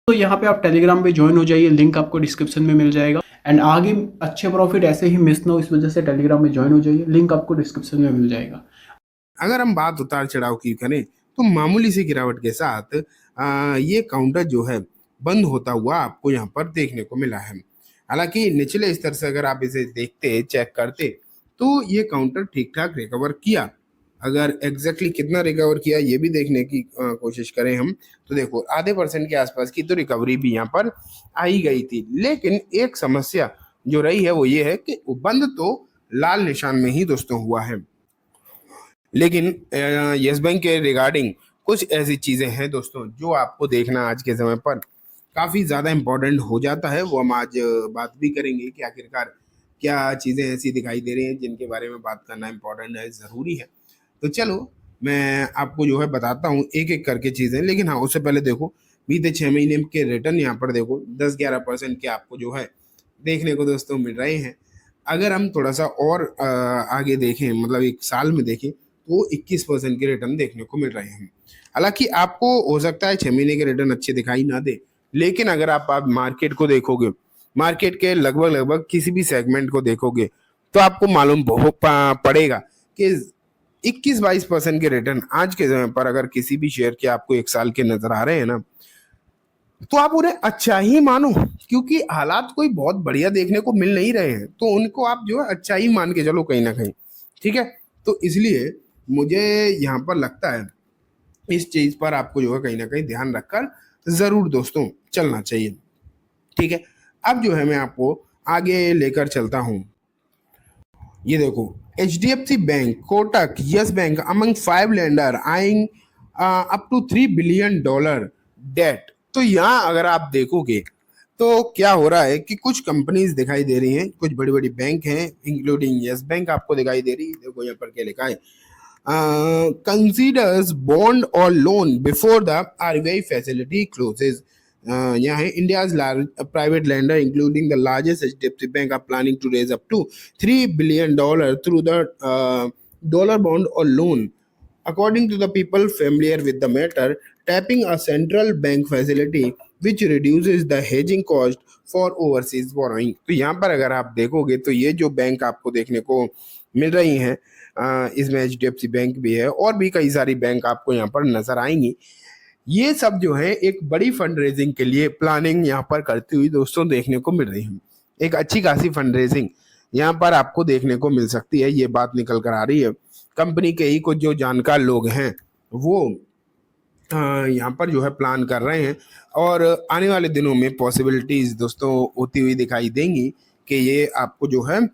तो यहाँ पे आप टेलीग्राम पे ज्वाइन हो जाइए, लिंक आपको डिस्क्रिप्शन में मिल जाएगा। एंड आगे अच्छे प्रॉफिट ऐसे ही मिस ना हो, इस वजह से टेलीग्राम में ज्वाइन हो जाइए, लिंक आपको डिस्क्रिप्शन में मिल जाएगा। अगर हम बात उतार चढ़ाव की करें तो मामूली सी गिरावट के साथ ये काउंटर जो है बंद होता हुआ आपको यहाँ पर देखने को मिला है। हालांकि निचले स्तर से अगर आप इसे देखते चेक करते तो ये काउंटर ठीक ठाक रिकवर किया। अगर एग्जैक्टली कितना रिकवर किया ये भी देखने की कोशिश करें हम, तो देखो आधे परसेंट के आसपास की तो रिकवरी भी यहाँ पर आई गई थी। लेकिन एक समस्या जो रही है वो ये है कि बंद तो लाल निशान में ही दोस्तों हुआ है। लेकिन यस बैंक के रिगार्डिंग कुछ ऐसी चीजें हैं दोस्तों जो आपको देखना आज के समय पर काफी ज्यादा इंपॉर्टेंट हो जाता है। वो हम आज बात भी करेंगे कि आखिरकार क्या चीजें ऐसी दिखाई दे रही हैं जिनके बारे में बात करना इंपॉर्टेंट है, जरूरी है। तो चलो मैं आपको जो है बताता हूँ एक एक करके चीजें। लेकिन हाँ, उससे पहले देखो बीते 6 महीने के रिटर्न यहाँ पर देखो 10-11% के आपको जो है देखने को दोस्तों मिल रहे हैं। अगर हम थोड़ा सा और आगे देखें, मतलब एक साल में देखें, तो 21% के रिटर्न देखने को मिल रहे हैं। हालांकि आपको हो सकता है 6 महीने के रिटर्न अच्छे दिखाई ना दे, लेकिन अगर आप मार्केट को देखोगे, मार्केट के लगभग लगभग किसी भी सेगमेंट को देखोगे, तो आपको मालूम पड़ेगा कि 21-22% के रिटर्न आज के समय पर अगर किसी भी शेयर के आपको एक साल के नजर आ रहे हैं ना, तो आप उन्हें अच्छा ही मानो। क्योंकि हालात कोई बहुत बढ़िया देखने को मिल नहीं रहे हैं, तो उनको आप जो है अच्छा ही मान के चलो कहीं ना कहीं। ठीक है, तो इसलिए मुझे यहाँ पर लगता है इस चीज पर आपको जो है कहीं ना कहीं ध्यान रखकर जरूर दोस्तों चलना चाहिए। ठीक है, अब जो है मैं आपको आगे लेकर चलता हूँ। ये देखो HDFC bank, Kotak, yes bank among 5 lender eyeing up to $3 billion debt. तो यहाँ अगर आप देखोगे तो क्या हो रहा है कि कुछ कंपनीज दिखाई दे रही हैं, कुछ बड़ी बड़ी बैंक हैं इंक्लूडिंग यस बैंक आपको दिखाई दे रही है। देखो यहाँ पर क्या लिखा है, considers bond or loan before the RBI facility closes. यहाँ है India's large private lender including the largest HDFC Bank are planning to raise up to $3 billion through the dollar bond or loan. According to the people familiar with the matter, tapping a central bank facility which reduces the hedging cost for overseas borrowing. तो यहाँ पर अगर आप देखोगे तो ये जो bank आपको देखने को मिल रही हैं, इसमें HDFC बैंक भी है और भी कई सारी बैंक आपको यहाँ पर नजर आएंगी। ये सब जो है एक बड़ी फंड रेजिंग के लिए प्लानिंग यहाँ पर करती हुई दोस्तों देखने को मिल रही है। एक अच्छी खासी फंड रेजिंग यहाँ पर आपको देखने को मिल सकती है, ये बात निकल कर आ रही है। कंपनी के ही कुछ जो जानकार लोग हैं वो यहाँ पर जो है प्लान कर रहे हैं और आने वाले दिनों में पॉसिबिलिटीज दोस्तों होती हुई दिखाई देंगी कि ये आपको जो है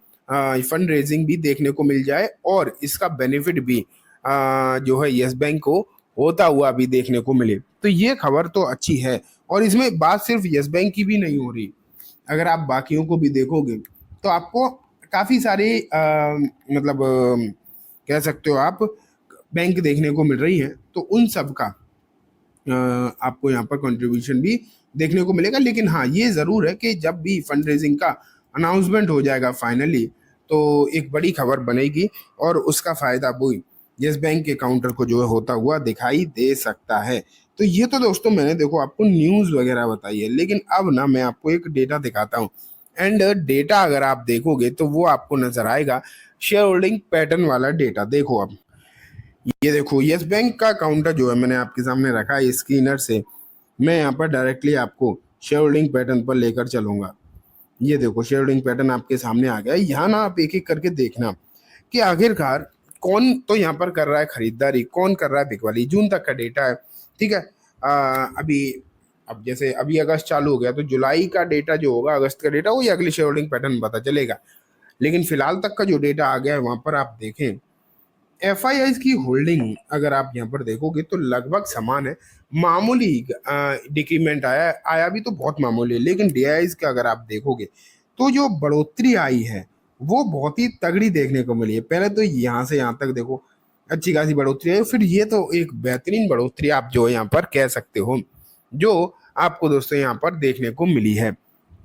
फंड रेजिंग भी देखने को मिल जाए और इसका बेनिफिट भी जो है यस बैंक को होता हुआ भी देखने को मिले। तो ये खबर तो अच्छी है और इसमें बात सिर्फ यस बैंक की भी नहीं हो रही। अगर आप बाकियों को भी देखोगे तो आपको काफी सारे मतलब कह सकते हो आप बैंक देखने को मिल रही है। तो उन सब का आपको यहाँ पर कंट्रीब्यूशन भी देखने को मिलेगा। लेकिन हाँ, ये जरूर है कि जब भी फंड रेजिंग का अनाउंसमेंट हो जाएगा फाइनली, तो एक बड़ी खबर बनेगी और उसका फायदा भी यस बैंक के काउंटर को जो है होता हुआ दिखाई दे सकता है। तो ये तो दोस्तों मैंने देखो आपको न्यूज वगैरह बताई है, लेकिन अब ना मैं आपको एक डेटा दिखाता हूँ। एंड डेटा अगर आप देखोगे तो वो आपको नजर आएगा शेयर होल्डिंग पैटर्न वाला डेटा। देखो अब ये देखो यस बैंक का काउंटर जो है मैंने आपके सामने रखा है स्क्रीनर से। मैं यहाँ पर डायरेक्टली आपको शेयर होल्डिंग पैटर्न पर लेकर चलूंगा। ये देखो शेयर होल्डिंग पैटर्न आपके सामने आ गया है। यहाँ ना आप एक एक करके देखना कि आखिरकार कौन तो यहाँ पर कर रहा है खरीदारी, कौन कर रहा है बिकवाली। जून तक का डेटा है, ठीक है। अभी अब जैसे अभी अगस्त चालू हो गया तो जुलाई का डेटा जो होगा, अगस्त का डेटा, वही अगली शेयर होल्डिंग पैटर्न पता चलेगा। लेकिन फिलहाल तक का जो डेटा आ गया है वहां पर आप देखें FIIs की होल्डिंग अगर आप यहाँ पर देखोगे तो लगभग समान है। मामूली डिक्रीमेंट आया भी तो बहुत मामूली है, लेकिन DIs का अगर आप देखोगे तो जो बढ़ोतरी आई है वो बहुत ही तगड़ी देखने को मिली है। पहले तो यहाँ से यहाँ तक देखो अच्छी खासी बढ़ोतरी है, फिर ये तो एक बेहतरीन बढ़ोतरी आप जो यहाँ पर कह सकते हो जो आपको दोस्तों यहाँ पर देखने को मिली है।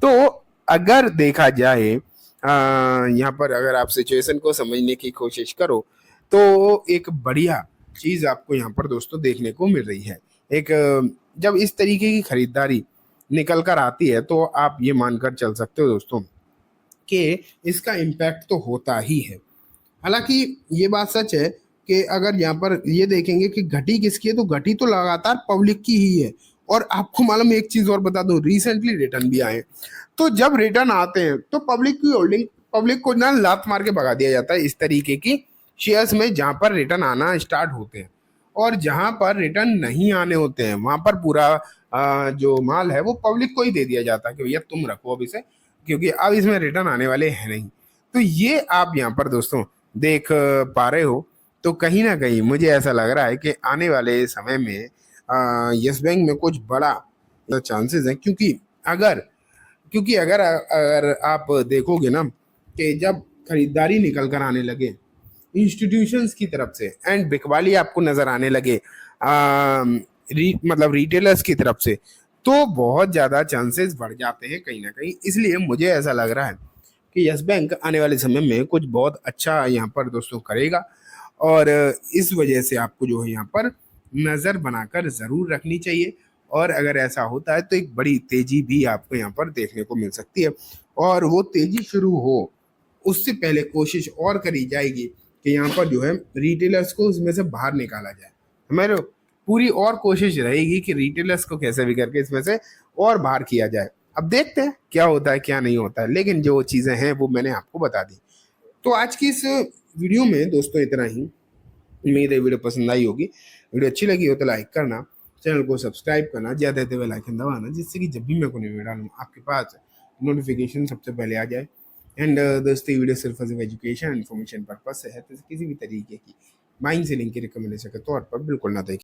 तो अगर देखा जाए यहाँ पर अगर आप सिचुएशन को समझने की कोशिश करो तो एक बढ़िया चीज आपको यहाँ पर दोस्तों देखने को मिल रही है। एक जब इस तरीके की खरीदारी निकल कर आती है तो आप ये मानकर चल सकते हो दोस्तों कि इसका इम्पैक्ट तो होता ही है। हालांकि ये बात सच है कि अगर यहाँ पर ये देखेंगे कि घटी किसकी है, तो घटी तो लगातार पब्लिक की ही है। और आपको मालूम है, एक चीज और बता दूं, रिसेंटली रिटर्न भी आए। तो जब रिटर्न आते हैं तो पब्लिक की होल्डिंग, पब्लिक को ना लात मार के भगा दिया जाता है इस तरीके की शेयर्स में जहां पर रिटर्न आना स्टार्ट होते हैं। और जहां पर रिटर्न नहीं आने होते हैं वहां पर पूरा जो माल है वो पब्लिक को ही दे दिया जाता है कि भैया तुम रखो अब इसे, क्योंकि अब इसमें रिटर्न आने वाले हैं नहीं। तो ये आप यहाँ पर दोस्तों देख पा रहे हो। तो कहीं ना कहीं मुझे ऐसा लग रहा है कि आने वाले समय में यस बैंक में कुछ बड़ा चांसेस है, क्योंकि अगर अगर आप देखोगे ना कि जब खरीदारी निकल कर आने लगे इंस्टीट्यूशंस की तरफ से एंड बिकवाली आपको नजर आने लगे मतलब रिटेलर्स की तरफ से, तो बहुत ज्यादा चांसेस बढ़ जाते हैं कहीं ना कहीं। इसलिए मुझे ऐसा लग रहा है कि यस बैंक आने वाले समय में कुछ बहुत अच्छा यहाँ पर दोस्तों करेगा। और इस वजह से आपको जो है यहाँ पर नज़र बनाकर ज़रूर रखनी चाहिए। और अगर ऐसा होता है तो एक बड़ी तेजी भी आपको यहाँ पर देखने को मिल सकती है। और वो तेजी शुरू हो उससे पहले कोशिश और करी जाएगी कि यहाँ पर जो है रिटेलर्स को उसमें से बाहर निकाला जाए। हमारे पूरी और कोशिश रहेगी कि रिटेलर्स को कैसे भी करके इसमें से और बाहर किया जाए। अब देखते हैं क्या होता है क्या नहीं होता है, लेकिन जो चीज़ें हैं वो मैंने आपको बता दी। तो आज की इस वीडियो में दोस्तों इतना ही। उम्मीद है वीडियो पसंद आई होगी। वीडियो अच्छी लगी हो तो लाइक करना, चैनल को सब्सक्राइब करना, ज़्यादा से बेल आइकन दबाना, जिससे कि जब भी मैं कोई वीडियो डालूँ आपके पास नोटिफिकेशन सबसे पहले आ जाए। एंड दोस्तों ये वीडियो सिर्फ एजुकेशन इन्फॉर्मेशन पर्पज से है, तो किसी भी तरीके की बाइंग सेलिंग की रिकमेंडेशन के तौर पर बिल्कुल ना देखें।